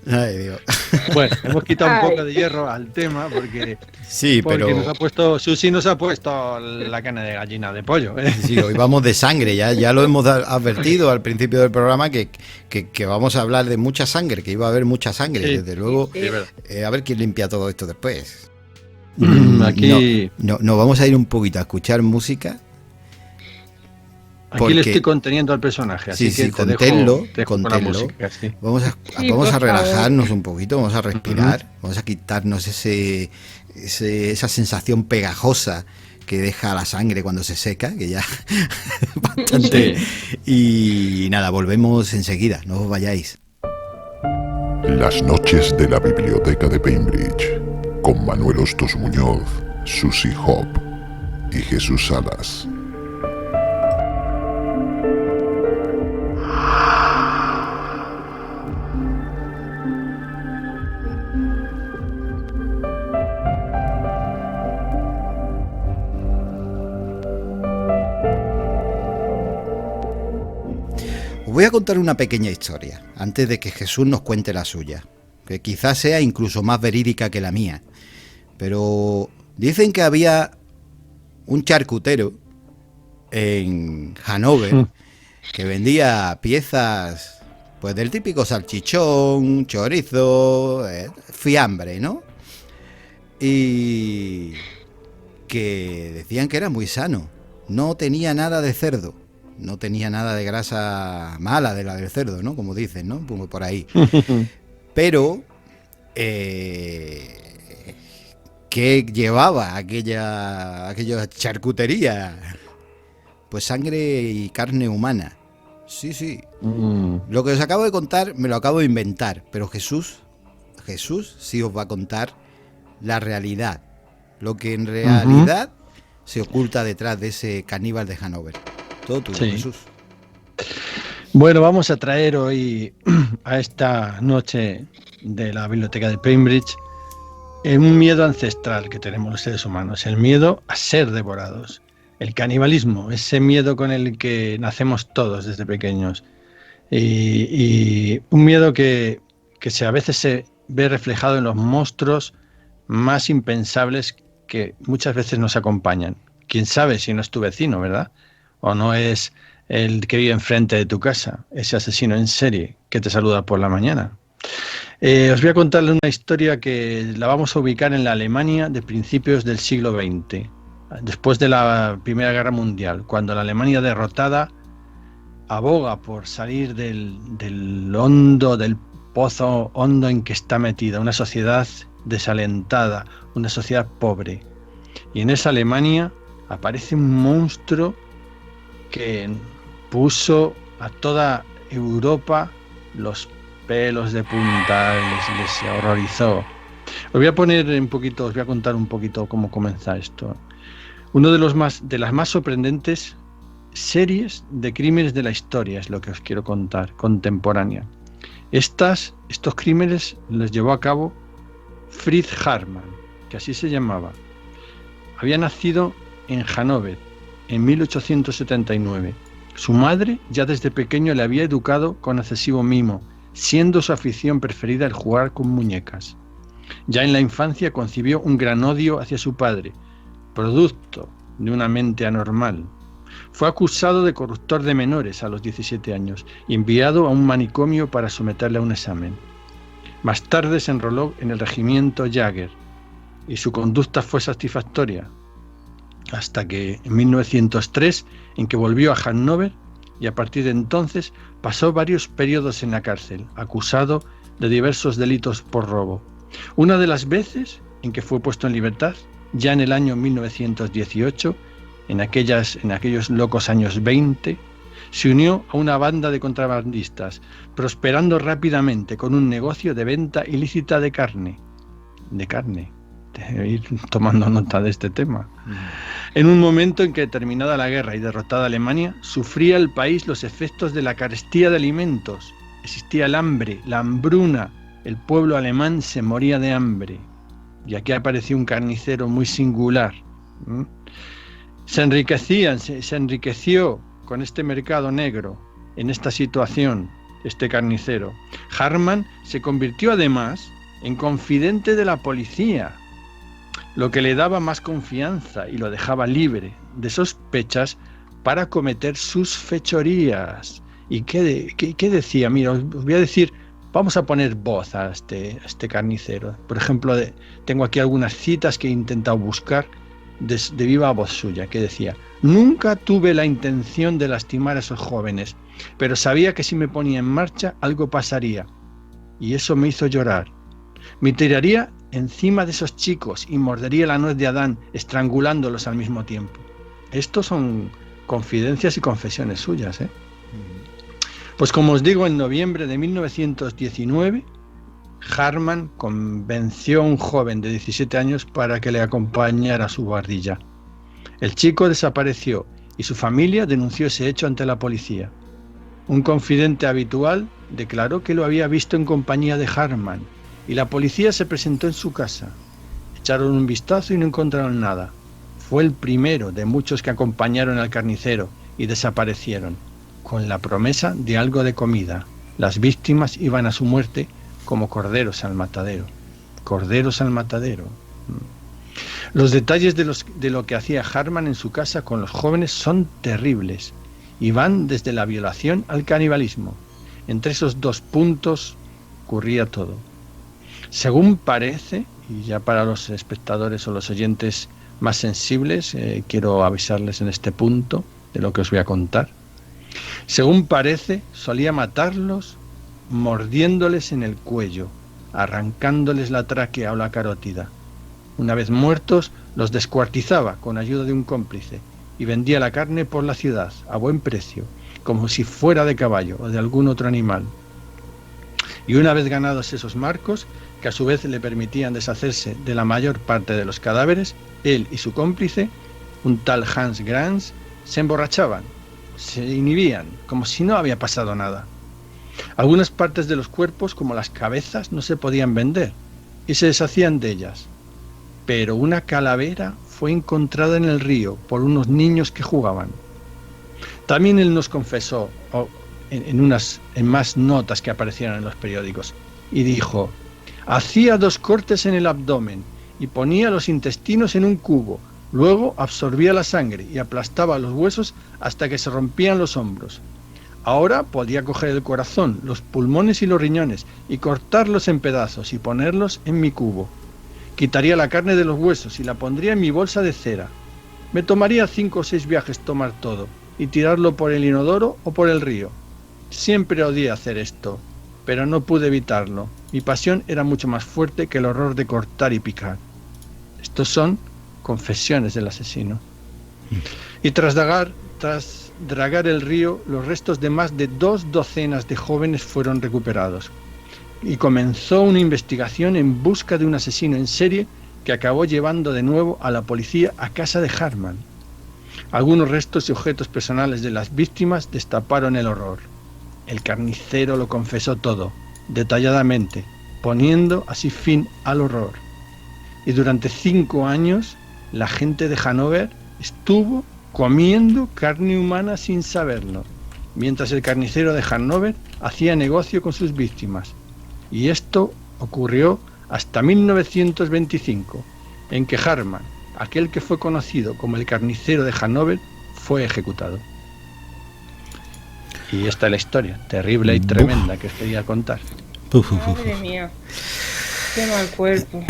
Ay, Dios. Bueno, hemos quitado un poco de hierro al tema porque pero Susi nos ha puesto la carne de gallina de pollo. Sí, hoy vamos de sangre, ya lo hemos advertido al principio del programa que vamos a hablar de mucha sangre, que iba a haber mucha sangre, desde luego. A ver quién limpia todo esto después. Aquí no vamos a ir un poquito a escuchar música. Aquí le estoy conteniendo al personaje, así que conténlo. Música, sí. Vamos a relajarnos un poquito, vamos a respirar, vamos a quitarnos esa sensación pegajosa que deja la sangre cuando se seca, que ya bastante. Y nada, volvemos enseguida, no os vayáis. Las noches de la biblioteca de Bainbridge, con Manuel Hostos Muñoz, Susi Hop y Jesús Salas. Voy a contar una pequeña historia, antes de que Jesús nos cuente la suya, que quizás sea incluso más verídica que la mía. Pero dicen que había un charcutero en Hannover que vendía piezas pues del típico salchichón, chorizo, fiambre, ¿no? Y que decían que era muy sano, no tenía nada de cerdo. No tenía nada de grasa mala de la del cerdo, ¿no? Como dicen, ¿no? Por ahí. Pero, ¿qué llevaba aquella charcutería? Pues sangre y carne humana. Sí. Lo que os acabo de contar me lo acabo de inventar, pero Jesús sí os va a contar la realidad, lo que en realidad se oculta detrás de ese caníbal de Hanover. Todo tuyo, Jesús. Bueno, vamos a traer hoy a esta noche de la biblioteca de Cambridge un miedo ancestral que tenemos los seres humanos, el miedo a ser devorados, el canibalismo, ese miedo con el que nacemos todos desde pequeños, y un miedo que a veces se ve reflejado en los monstruos más impensables que muchas veces nos acompañan. Quién sabe si no es tu vecino, ¿verdad? O no es el que vive enfrente de tu casa, ese asesino en serie que te saluda por la mañana. Os voy a contarle una historia que la vamos a ubicar en la Alemania de principios del siglo XX, después de la Primera Guerra Mundial, cuando la Alemania derrotada aboga por salir del pozo hondo en que está metida, una sociedad desalentada, una sociedad pobre. Y en esa Alemania aparece un monstruo que puso a toda Europa los pelos de punta, les horrorizó. Os voy a contar un poquito cómo comienza esto. Uno de las más sorprendentes series de crímenes de la historia es lo que os quiero contar, contemporánea. Estos crímenes los llevó a cabo Fritz Hartmann, que así se llamaba. Había nacido en Hannover en 1879. Su madre ya desde pequeño le había educado con excesivo mimo, siendo su afición preferida el jugar con muñecas. Ya en la infancia concibió un gran odio hacia su padre, producto de una mente anormal. Fue acusado de corruptor de menores a los 17 años y enviado a un manicomio para someterle a un examen. Más tarde se enroló en el regimiento Jäger y su conducta fue satisfactoria, hasta que en 1903, en que volvió a Hannover, y a partir de entonces pasó varios periodos en la cárcel, acusado de diversos delitos por robo. Una de las veces en que fue puesto en libertad, ya en el año 1918, en aquellos locos años 20, se unió a una banda de contrabandistas, prosperando rápidamente con un negocio de venta ilícita de carne. De ir tomando nota de este tema. En un momento en que, terminada la guerra y derrotada Alemania, sufría el país los efectos de la carestía de alimentos. Existía el hambre, la hambruna. El pueblo alemán se moría de hambre. Y aquí apareció un carnicero muy singular. Se enriqueció con este mercado negro, en esta situación, este carnicero. Hartmann se convirtió además en confidente de la policía, lo que le daba más confianza y lo dejaba libre de sospechas para cometer sus fechorías. ¿Y qué decía? Mira, os voy a decir, vamos a poner voz a este carnicero. Por ejemplo, tengo aquí algunas citas que he intentado buscar de viva voz suya, que decía: nunca tuve la intención de lastimar a esos jóvenes, pero sabía que si me ponía en marcha algo pasaría, y eso me hizo llorar. Me tiraría encima de esos chicos y mordería la nuez de Adán, estrangulándolos al mismo tiempo. Estos son confidencias y confesiones suyas, ¿eh? Pues como os digo, en noviembre de 1919, Hartmann convenció a un joven de 17 años para que le acompañara a su guardilla. El chico desapareció y su familia denunció ese hecho ante la policía. Un confidente habitual declaró que lo había visto en compañía de Hartmann, y la policía se presentó en su casa. Echaron un vistazo y no encontraron nada. Fue el primero de muchos que acompañaron al carnicero y desaparecieron, con la promesa de algo de comida. Las víctimas iban a su muerte como corderos al matadero. Corderos al matadero. Los detalles de lo que hacía Hartmann en su casa con los jóvenes son terribles y van desde la violación al canibalismo. Entre esos dos puntos ocurría todo. Según parece, y ya para los espectadores o los oyentes más sensibles, quiero avisarles en este punto de lo que os voy a contar. Según parece, solía matarlos mordiéndoles en el cuello, arrancándoles la tráquea o la carótida. Una vez muertos, los descuartizaba con ayuda de un cómplice y vendía la carne por la ciudad a buen precio, como si fuera de caballo o de algún otro animal. Y una vez ganados esos marcos, que a su vez le permitían deshacerse de la mayor parte de los cadáveres, él y su cómplice, un tal Hans Grans, se emborrachaban, se inhibían, como si no había pasado nada. Algunas partes de los cuerpos, como las cabezas, no se podían vender y se deshacían de ellas. Pero una calavera fue encontrada en el río por unos niños que jugaban. También él nos confesó en más notas que aparecieron en los periódicos y dijo: hacía 2 cortes en el abdomen y ponía los intestinos en un cubo, luego absorbía la sangre y aplastaba los huesos hasta que se rompían los hombros. Ahora podía coger el corazón, los pulmones y los riñones y cortarlos en pedazos y ponerlos en mi cubo. Quitaría la carne de los huesos y la pondría en mi bolsa de cera. Me tomaría 5 o 6 viajes tomar todo y tirarlo por el inodoro o por el río. Siempre odié hacer esto, pero no pude evitarlo. Mi pasión era mucho más fuerte que el horror de cortar y picar. Estos son confesiones del asesino. Y tras dragar el río, los restos de más de 2 docenas de jóvenes fueron recuperados. Y comenzó una investigación en busca de un asesino en serie que acabó llevando de nuevo a la policía a casa de Hartmann. Algunos restos y objetos personales de las víctimas destaparon el horror. El carnicero lo confesó todo, detalladamente, poniendo así fin al horror. Y durante 5 años, la gente de Hannover estuvo comiendo carne humana sin saberlo, mientras el carnicero de Hannover hacía negocio con sus víctimas. Y esto ocurrió hasta 1925, en que Hartmann, aquel que fue conocido como el carnicero de Hannover, fue ejecutado. Y esta es la historia terrible y tremenda que os quería contar. Madre mía, qué mal cuerpo.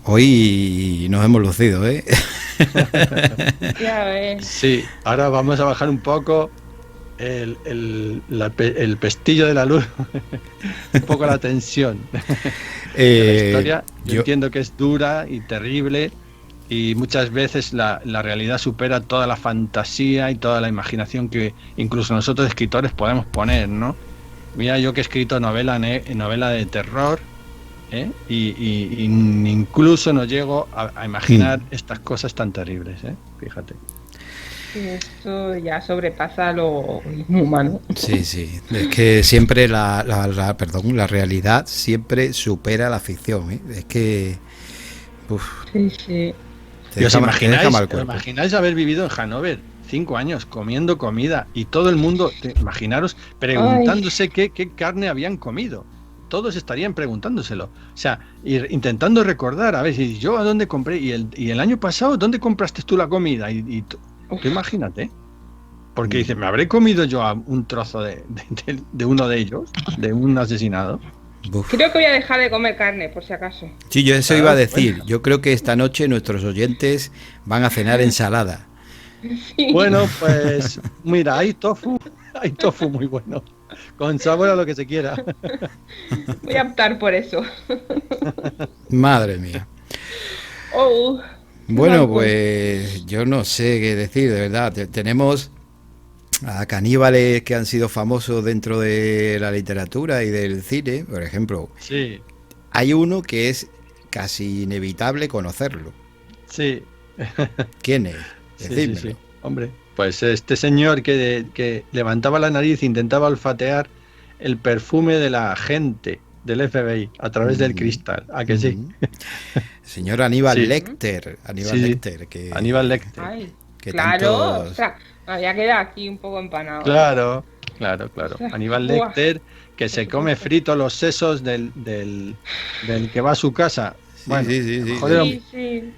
Hoy nos hemos lucido, ¿eh? Ya ves. Sí, ahora vamos a bajar un poco el pestillo de la luz, un poco la tensión. La historia, yo entiendo que es dura y terrible, y muchas veces la realidad supera toda la fantasía y toda la imaginación que incluso nosotros escritores podemos poner, ¿no? Mira, yo que he escrito novela de terror, y incluso no llego a imaginar estas cosas tan terribles, fíjate. Esto ya sobrepasa lo inhumano. Sí, sí. Es que siempre la realidad siempre supera la ficción, ¿eh? Es que... Sí, sí. ¿Os imagináis haber vivido en Hannover 5 años comiendo comida y todo el mundo, imaginaros, preguntándose qué carne habían comido? Todos estarían preguntándoselo. O sea, intentando recordar, a ver, si yo a dónde compré, y el año pasado, ¿dónde compraste tú la comida? Tú imagínate. Porque dice, ¿me habré comido yo un trozo de uno de ellos? ¿De un asesinado? Uf. Creo que voy a dejar de comer carne, por si acaso. Sí, yo eso iba a decir. Bueno. Yo creo que esta noche nuestros oyentes van a cenar ensalada. Sí. Bueno, pues mira, hay tofu muy bueno, con sabor a lo que se quiera. Voy a optar por eso. Madre mía. Oh, bueno, pues yo no sé qué decir, de verdad. Tenemos a caníbales que han sido famosos dentro de la literatura y del cine, por ejemplo. Sí. Hay uno que es casi inevitable conocerlo. Sí. ¿Quién es? Decídmelo. Sí. Hombre, pues este señor que levantaba la nariz e intentaba olfatear el perfume de la gente del FBI a través del cristal. ¿A que sí? Señor Aníbal Lecter. Aníbal Lecter. Ay, que claro. tantos... O sea, ya queda aquí un poco empanado. Claro. Aníbal Lecter, que se come frito los sesos del que va a su casa. Bueno, sí.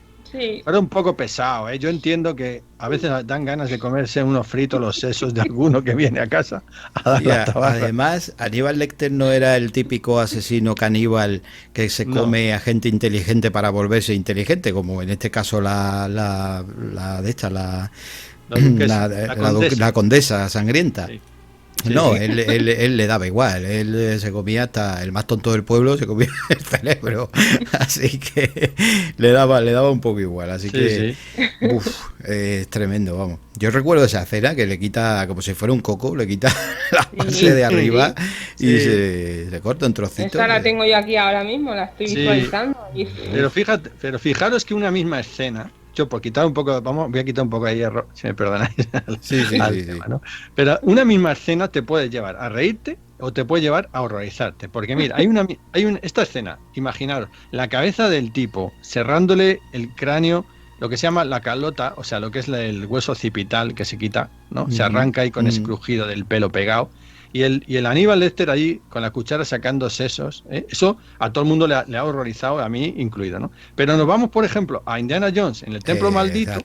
Era un poco pesado, ¿eh? Yo entiendo que a veces dan ganas de comerse unos fritos los sesos de alguno que viene a casa a dar la tabarra. Además, Aníbal Lecter no era el típico asesino caníbal que se come a gente inteligente para volverse inteligente, como en este caso la condesa sangrienta. Sí. No, él le daba igual, él se comía hasta el más tonto del pueblo, se comía el cerebro, así que le daba un poco igual, así que es tremendo, vamos. Yo recuerdo esa cena que le quita, como si fuera un coco, le quita la base de arriba y se corta en trocitos. Esta la tengo yo aquí ahora mismo, la estoy visualizando. Pero fijaros que una misma escena, yo por quitar un poco, voy a quitar un poco de hierro, si me perdonáis. Sí. Tema, ¿no? Pero una misma escena te puede llevar a reírte o te puede llevar a horrorizarte. Porque mira, esta escena, imaginaros, la cabeza del tipo cerrándole el cráneo, lo que se llama la calota, o sea, lo que es el hueso occipital que se quita, ¿no? Se arranca ahí con ese crujido del pelo pegado. Y el Aníbal Lecter allí con la cuchara sacando sesos, eso a todo el mundo le ha horrorizado, a mí incluido, ¿no? Pero nos vamos, por ejemplo, a Indiana Jones en el Templo Maldito,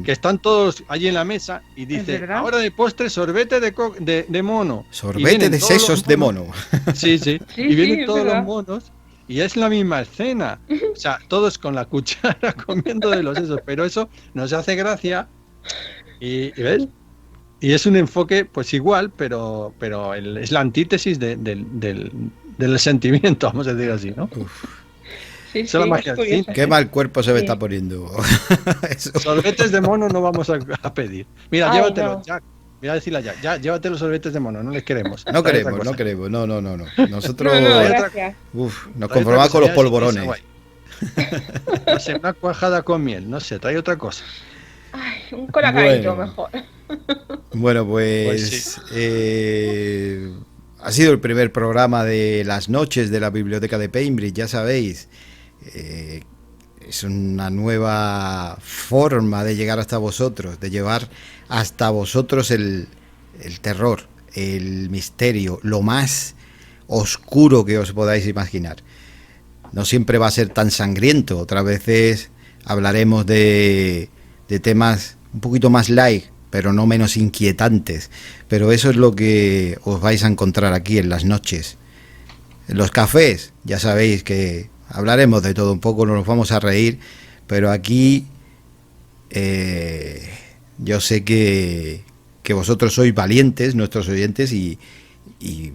que están todos allí en la mesa y dice, ahora de postre sorbete de mono. Sorbete de sesos de mono. Sí. Y vienen todos los monos y es la misma escena. O sea, todos con la cuchara comiendo de los sesos, pero eso nos hace gracia y ¿ves? Y es un enfoque, pues igual, pero es la antítesis del sentimiento, vamos a decir así, ¿no? Sí, la magia del cine. Qué mal cuerpo se me está poniendo. Sorbetes de mono no vamos a pedir. Mira, llévatelo, Jack. Voy a decirle a Jack, ya, llévate los sorbetes de mono, no les queremos. No queremos. No. Nosotros nos conformamos con los polvorones. No sé, una cuajada con miel, no sé, trae otra cosa. Ay, un colacadito mejor. Bueno, pues ha sido el primer programa de las noches de la biblioteca de Pembridge, ya sabéis. Es una nueva forma de llegar hasta vosotros, de llevar hasta vosotros el terror, el misterio, lo más oscuro que os podáis imaginar. No siempre va a ser tan sangriento, otras veces hablaremos de temas un poquito más light, pero no menos inquietantes. Pero eso es lo que os vais a encontrar aquí en las noches. En los cafés, ya sabéis que hablaremos de todo un poco, nos vamos a reír, pero aquí yo sé que vosotros sois valientes, nuestros oyentes, y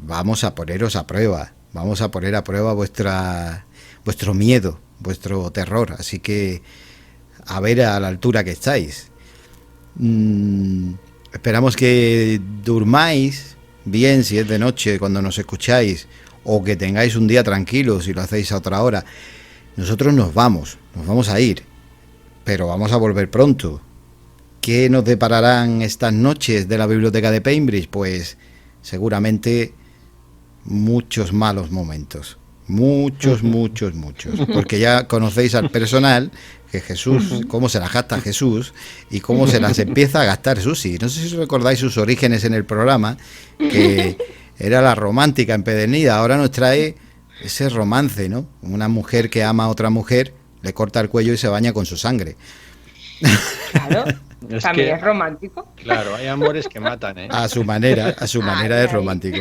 vamos a poneros a prueba, vamos a poner a prueba vuestro miedo, vuestro terror, así que a ver a la altura que estáis. Esperamos que durmáis bien si es de noche cuando nos escucháis, o que tengáis un día tranquilo si lo hacéis a otra hora. Nosotros nos vamos a ir, pero vamos a volver pronto. ¿Qué nos depararán estas noches de la biblioteca de Pembridge? Pues seguramente muchos malos momentos, muchos, porque ya conocéis al personal, que Jesús, cómo se las gasta Jesús y cómo se las empieza a gastar Susi. No sé si recordáis sus orígenes en el programa, que era la romántica empedernida, ahora nos trae ese romance, ¿no? Una mujer que ama a otra mujer, le corta el cuello y se baña con su sangre. Claro, también es romántico. Claro, hay amores que matan, ¿eh? A su manera es romántico.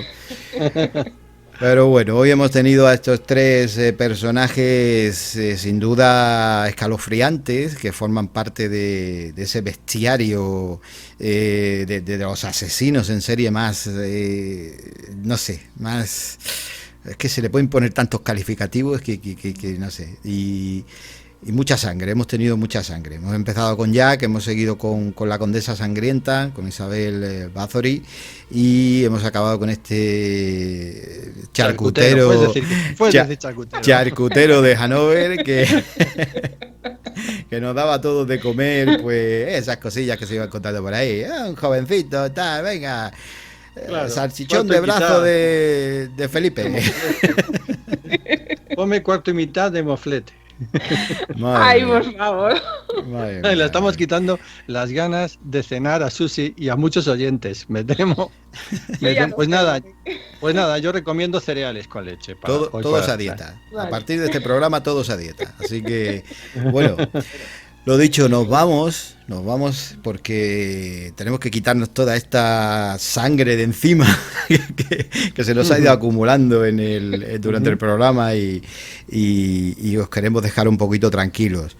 Pero bueno, hoy hemos tenido a estos tres personajes sin duda escalofriantes, que forman parte de ese bestiario de los asesinos en serie más, no sé, más... Es que se le pueden poner tantos calificativos que no sé. Y mucha sangre, hemos tenido mucha sangre. Hemos empezado con Jack, hemos seguido con la condesa sangrienta, con Isabel Bathory, y hemos acabado con este charcutero de Hanover que nos daba todo de comer, pues esas cosillas que se iban contando por ahí. Un jovencito, tal, venga. Claro, salchichón de brazo de Felipe. Ponme cuarto y mitad de moflete. Ay, por favor. Le estamos quitando las ganas de cenar a Susi y a muchos oyentes. Me temo. Pues nada, yo recomiendo cereales con leche. Todos a dieta. Vale. A partir de este programa, todos a dieta. Así que, bueno. Lo dicho, nos vamos porque tenemos que quitarnos toda esta sangre de encima que se nos ha ido acumulando durante el programa y os queremos dejar un poquito tranquilos.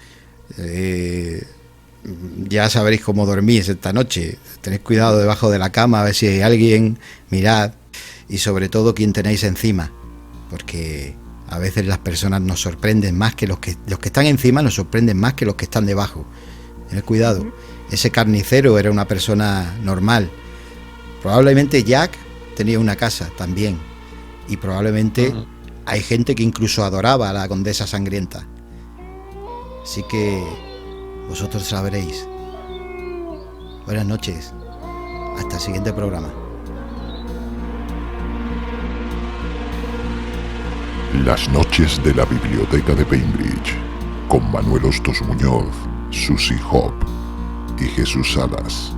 ya sabréis cómo dormís esta noche. Tened cuidado debajo de la cama, a ver si hay alguien, mirad, y sobre todo quién tenéis encima, porque a veces las personas nos sorprenden más que los que están encima nos sorprenden más que los que están debajo. Tened cuidado. Ese carnicero era una persona normal. Probablemente Jack tenía una casa también, y probablemente hay gente que incluso adoraba a la condesa sangrienta. Así que vosotros sabréis. Buenas noches. Hasta el siguiente programa. Las noches de la biblioteca de Bainbridge, con Manuel Hostos Muñoz, Susie Hop y Jesús Salas.